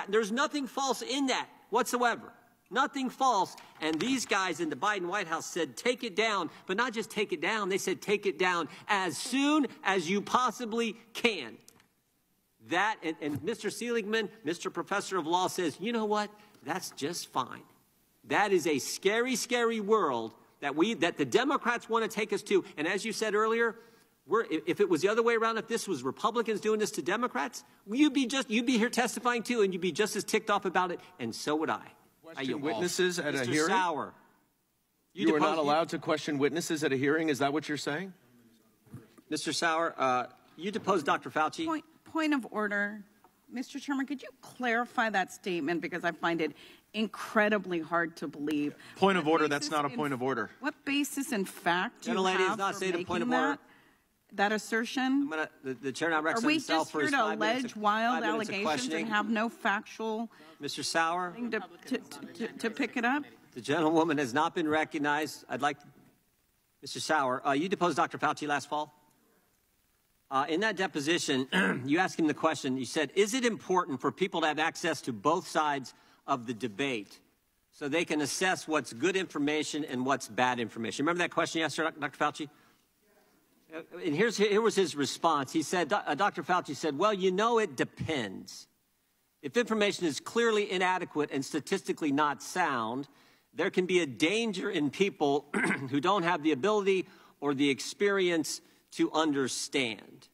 There's nothing false in that whatsoever. Nothing false. And these guys in the Biden White House said, take it down. But not just take it down. They said, take it down as soon as you possibly can. That, and Mr. Seligman, Mr. Professor of Law, says, you know what? That's just fine. That is a scary, scary world that the Democrats want to take us to. And as you said earlier, if it was the other way around, if this was Republicans doing this to Democrats, you'd be here testifying too, and you'd be just as ticked off about it, and so would I. Question witnesses at a hearing? Mr. Sauer. You are not allowed to question witnesses at a hearing? Is that what you're saying? Mr. Sauer, you deposed Dr. Fauci. Point of order. Mr. Chairman, could you clarify that statement, because I find it incredibly hard to believe. Point of order, that's not a point of order. What basis in fact do you Gentlelady have is not for saying a point of making order. that assertion? The chair now records himself for his 5 minutes. Are we just here to allege wild allegations and have no factual Mr. Sauer, thing to pick it up? the gentlewoman has not been recognized. Mr. Sauer, you deposed Dr. Fauci last fall. In that deposition, you asked him the question, you said, is it important for people to have access to both sides of the debate so they can assess what's good information and what's bad information? Remember that question you asked Dr. Fauci? And here was his response. He said, Dr. Fauci said, well, you know, it depends. If information is clearly inadequate and statistically not sound, there can be a danger in people who don't have the ability or the experience to understand.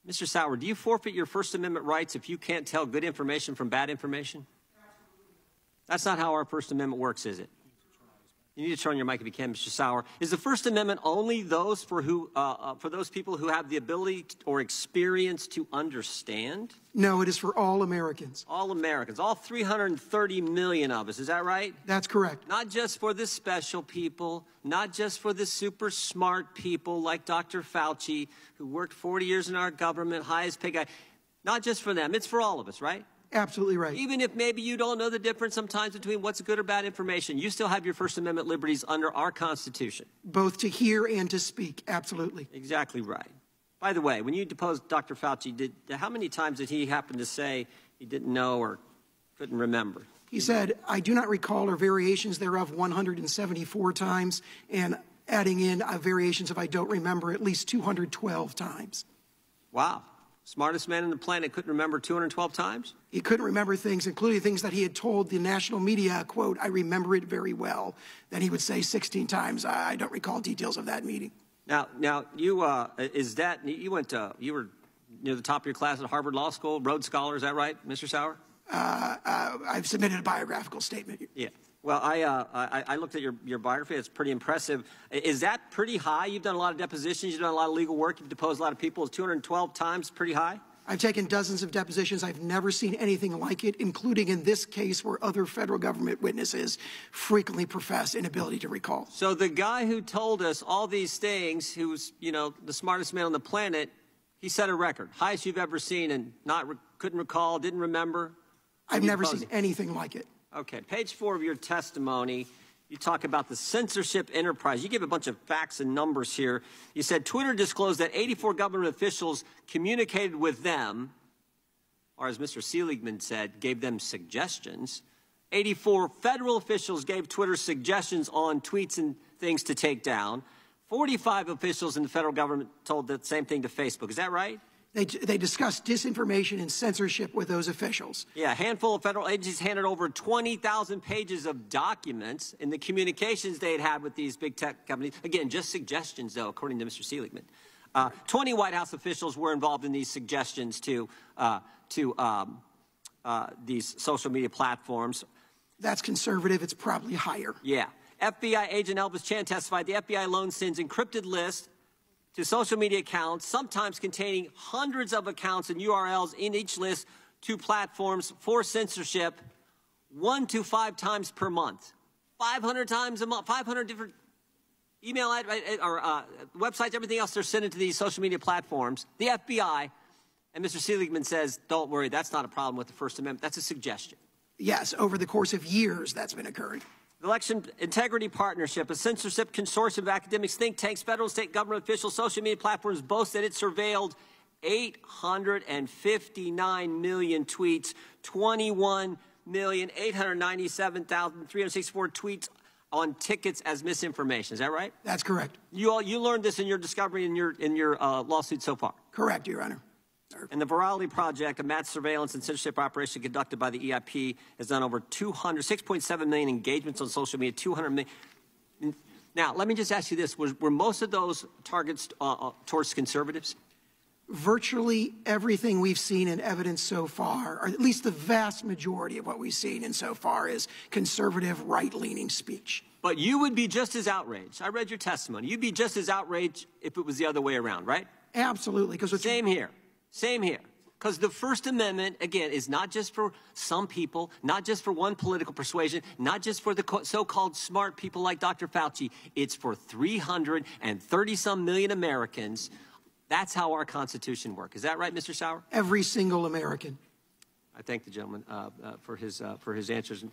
Mr. Sauer, do you forfeit your First Amendment rights if you can't tell good information from bad information? That's not how our First Amendment works, is it? You need to turn on your mic if you can, Mr. Sauer. Is the First Amendment only those for those people who have the ability or experience to understand? No, it is for all Americans. All Americans, all 330 million of us, is that right? That's correct. Not just for the special people, not just for the super smart people like Dr. Fauci, who worked 40 years in our government, highest paid guy. Not just for them, it's for all of us, right? Absolutely right. Even if maybe you don't know the difference sometimes between what's good or bad information, you still have your First Amendment liberties under our Constitution. Both to hear and to speak, absolutely. Exactly right. By the way, when you deposed Dr. Fauci, how many times did he happen to say he didn't know or couldn't remember? He said, I do not recall, or variations thereof, 174 times, and adding in variations of I don't remember at least 212 times. Wow. Smartest man on the planet couldn't remember 212 times? He couldn't remember things, including things that he had told the national media, quote, I remember it very well. Then he would say 16 times, I don't recall details of that meeting. Now you, you were near the top of your class at Harvard Law School, Rhodes Scholar, is that right, Mr. Sauer? I've submitted a biographical statement. Yeah. Well, I looked at your biography. It's pretty impressive. Is that pretty high? You've done a lot of depositions. You've done a lot of legal work. You've deposed a lot of people. Is 212 times pretty high? I've taken dozens of depositions. I've never seen anything like it, including in this case where other federal government witnesses frequently profess inability to recall. So the guy who told us all these things, who's, you know, the smartest man on the planet, he set a record. Highest you've ever seen and couldn't recall, didn't remember? I've never seen anything like it. Okay, page 4 of your testimony, you talk about the censorship enterprise. You give a bunch of facts and numbers here. You said Twitter disclosed that 84 government officials communicated with them, or as Mr. Seligman said, gave them suggestions. 84 federal officials gave Twitter suggestions on tweets and things to take down. 45 officials in the federal government told the same thing to Facebook. Is that right? They discussed disinformation and censorship with those officials. Yeah, a handful of federal agencies handed over 20,000 pages of documents in the communications they had with these big tech companies. Again, just suggestions, though, according to Mr. Seligman. 20 White House officials were involved in these suggestions to these social media platforms. That's conservative. It's probably higher. Yeah. FBI agent Elvis Chan testified the FBI alone sends encrypted lists to social media accounts, sometimes containing hundreds of accounts and URLs in each list to platforms for censorship 1 to 5 times per month. 500 times a month, 500 different email or websites, everything else they're sending to these social media platforms. The FBI, and Mr. Seligman says, don't worry, that's not a problem with the First Amendment. That's a suggestion. Yes, over the course of years that's been occurring. The Election Integrity Partnership, a censorship consortium of academics, think tanks, federal and state government officials, social media platforms boast that it surveilled 859 million tweets, 21,897,364 tweets on tickets as misinformation. Is that right? That's correct. You learned this in your discovery in your lawsuit so far? Correct, Your Honor. And the Virality Project, a mass surveillance and censorship operation conducted by the EIP, has done over 6.7 million engagements on social media, 200 million. Now, let me just ask you this. Were most of those targets towards conservatives? Virtually everything we've seen in evidence so far, or at least the vast majority of what we've seen in so far, is conservative, right-leaning speech. But you would be just as outraged. I read your testimony. You'd be just as outraged if it was the other way around, right? Absolutely. Same here. Same here. Because the First Amendment, again, is not just for some people, not just for one political persuasion, not just for the so-called smart people like Dr. Fauci. It's for 330-some million Americans. That's how our Constitution works. Is that right, Mr. Sauer? Every single American. I thank the gentleman for his answers.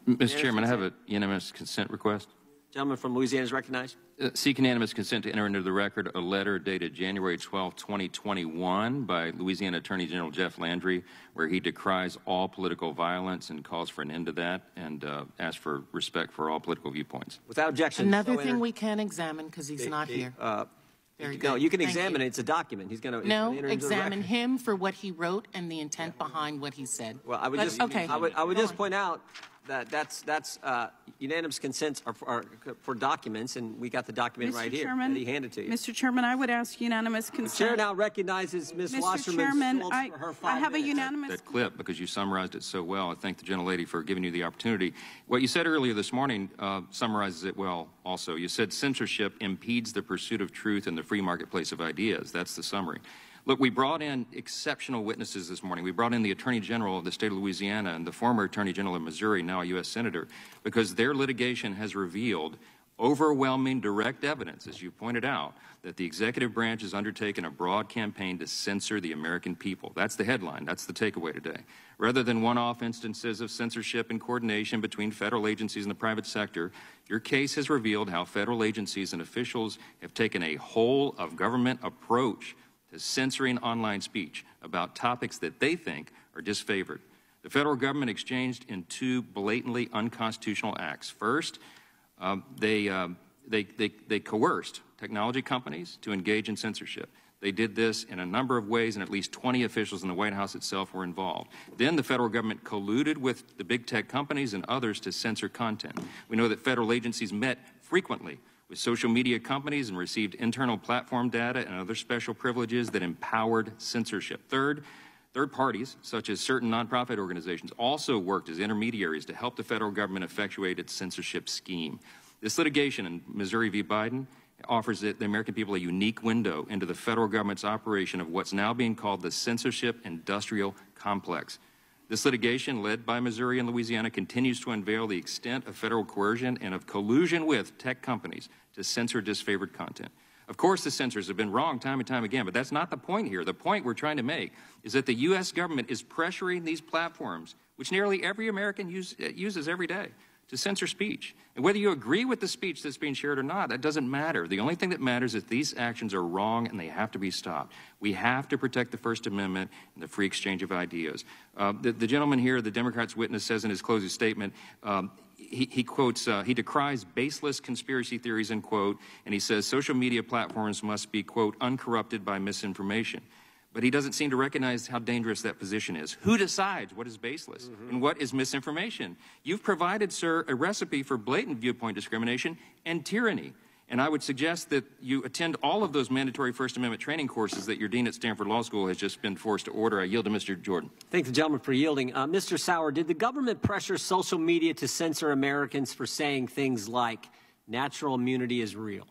Mr. Chairman, I have a unanimous consent request. Gentleman from Louisiana is recognized. Seek unanimous consent to enter into the record a letter dated January 12, 2021 by Louisiana Attorney General Jeff Landry, where he decries all political violence and calls for an end to that and asks for respect for all political viewpoints. Without objection. Another thing we can examine because he's not here. Very good. No, you can Thank examine you. it. It's a document. He's going to examine him for what he wrote and the intent behind what he said. Well, I would But, just okay. I would just point out that that's unanimous consents are for documents, and we got the document right here that he handed to you. Mr. Chairman, I would ask unanimous consent. The chair now recognizes Ms. Mr. Wasserman Chairman, Schultz for her 5 I have minutes. a unanimous That clip, because you summarized it so well. I thank the gentlelady for giving you the opportunity. What you said earlier this morning summarizes it well also. You said censorship impedes the pursuit of truth in the free marketplace of ideas. That's the summary. Look, we brought in exceptional witnesses this morning. We brought in the Attorney General of the state of Louisiana and the former Attorney General of Missouri, now a U.S. Senator, because their litigation has revealed overwhelming direct evidence, as you pointed out, that the executive branch has undertaken a broad campaign to censor the American people. That's the headline. That's the takeaway today. Rather than one-off instances of censorship and coordination between federal agencies and the private sector, your case has revealed how federal agencies and officials have taken a whole-of-government approach to censoring online speech about topics that they think are disfavored. The federal government exchanged in 2 blatantly unconstitutional acts. First, they coerced technology companies to engage in censorship. They did this in a number of ways, and at least 20 officials in the White House itself were involved. Then the federal government colluded with the big tech companies and others to censor content. We know that federal agencies met frequently with social media companies and received internal platform data and other special privileges that empowered censorship. Third parties, such as certain nonprofit organizations, also worked as intermediaries to help the federal government effectuate its censorship scheme. This litigation in Missouri v. Biden offers the American people a unique window into the federal government's operation of what's now being called the censorship industrial complex. This litigation, led by Missouri and Louisiana, continues to unveil the extent of federal coercion and of collusion with tech companies to censor disfavored content. Of course, the censors have been wrong time and time again, but that's not the point here. The point we're trying to make is that the U.S. government is pressuring these platforms, which nearly every American uses every day, to censor speech. And whether you agree with the speech that's being shared or not, that doesn't matter. The only thing that matters is these actions are wrong and they have to be stopped. We have to protect the First Amendment and the free exchange of ideas. The gentleman here, the Democrats' witness, says in his closing statement, he quotes, he decries baseless conspiracy theories, end quote, and he says social media platforms must be, quote, uncorrupted by misinformation. But he doesn't seem to recognize how dangerous that position is. Who decides what is baseless and what is misinformation? You've provided, sir, a recipe for blatant viewpoint discrimination and tyranny. And I would suggest that you attend all of those mandatory First Amendment training courses that your dean at Stanford Law School has just been forced to order. I yield to Mr. Jordan. Thank the gentleman for yielding. Mr. Sauer, did the government pressure social media to censor Americans for saying things like natural immunity is real?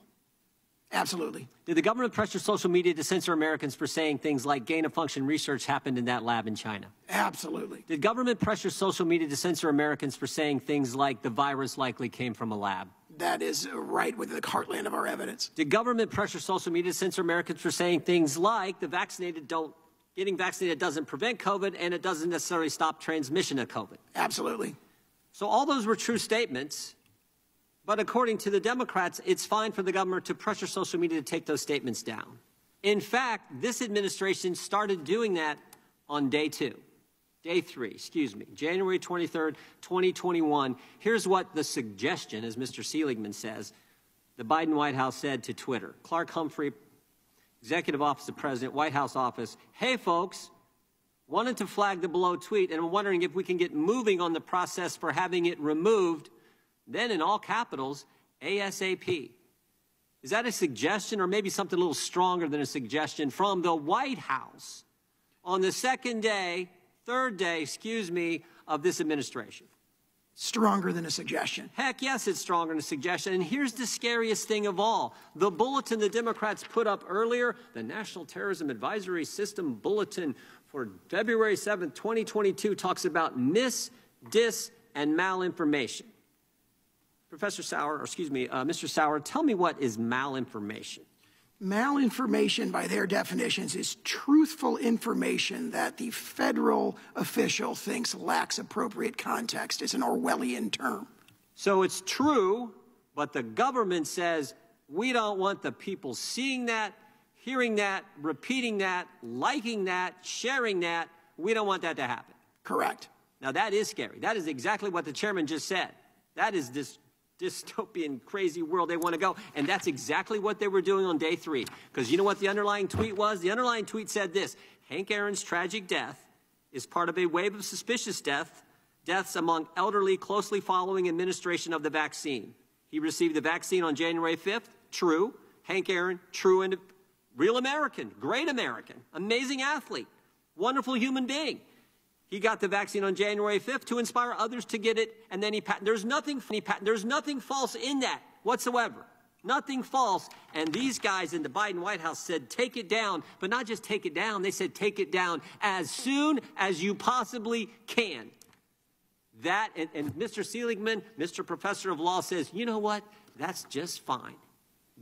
Absolutely. Did the government pressure social media to censor Americans for saying things like gain-of-function research happened in that lab in China? Absolutely. Did government pressure social media to censor Americans for saying things like the virus likely came from a lab? That is right within the heartland of our evidence. Did government pressure social media to censor Americans for saying things like getting vaccinated doesn't prevent COVID and it doesn't necessarily stop transmission of COVID? Absolutely. So all those were true statements. But according to the Democrats, it's fine for the government to pressure social media to take those statements down. In fact, this administration started doing that on day 3, January 23rd, 2021. Here's what the suggestion, as Mr. Seligman says, the Biden White House said to Twitter. Clark Humphrey, Executive Office of President, White House Office. Hey, folks, wanted to flag the below tweet, and I'm wondering if we can get moving on the process for having it removed, then in all capitals, ASAP. Is that a suggestion, or maybe something a little stronger than a suggestion from the White House on the third day, of this administration? Stronger than a suggestion. Heck yes, it's stronger than a suggestion. And here's the scariest thing of all. The bulletin the Democrats put up earlier, the National Terrorism Advisory System Bulletin for February 7th, 2022, talks about mis, dis, and malinformation. Professor Sauer, or excuse me, Mr. Sauer, tell me what is malinformation? Malinformation, by their definitions, is truthful information that the federal official thinks lacks appropriate context. It's an Orwellian term. So it's true, but the government says we don't want the people seeing that, hearing that, repeating that, liking that, sharing that. We don't want that to happen. Correct. Now, that is scary. That is exactly what the chairman just said. That is this dystopian, crazy world they want to go. And that's exactly what they were doing on day 3. Because you know what the underlying tweet was? The underlying tweet said this: Hank Aaron's tragic death is part of a wave of suspicious deaths among elderly closely following administration of the vaccine. He received the vaccine on January 5th. True. Hank Aaron, true and real American, great American, amazing athlete, wonderful human being. He got the vaccine on January 5th to inspire others to get it, and then there's nothing false in that whatsoever. Nothing false. And these guys in the Biden White House said, take it down, but not just take it down. They said, take it down as soon as you possibly can. That, and Mr. Seligman, Mr. Professor of Law, says, you know what? That's just fine.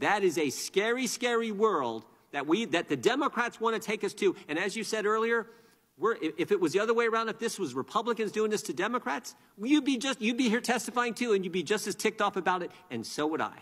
That is a scary, scary world that the Democrats want to take us to. And as you said earlier, if it was the other way around, if this was Republicans doing this to Democrats, you'd be here testifying too, and you'd be just as ticked off about it, and so would I.